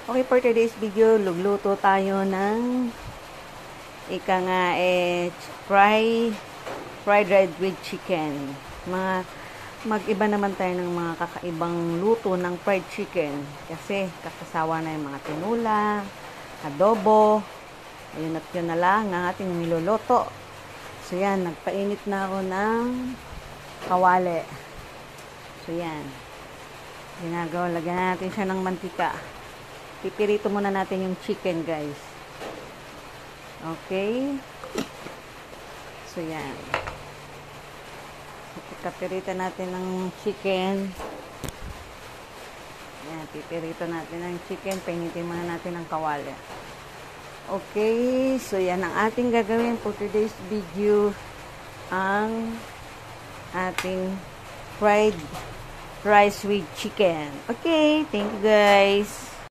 Okay, for today's video, lugluto tayo ng ika nga fried red with chicken. Mag-iba naman tayo ng mga kakaibang luto ng fried chicken kasi kakasawa na yung mga tinula, adobo, ayun at yun na lang ang ating niluluto. So yan, nagpainit na ako ng kawali. So yan, ginagawa, lagyan natin siya ng mantika. Pipirito muna natin yung chicken, guys. Okay. So, yan. Pipirito natin ng chicken. Yan, pipirito natin ng chicken. Painitin muna natin ng kawali. Okay. So, yan ang ating gagawin for today's video. Ang ating fried rice with chicken. Okay. Thank you, guys.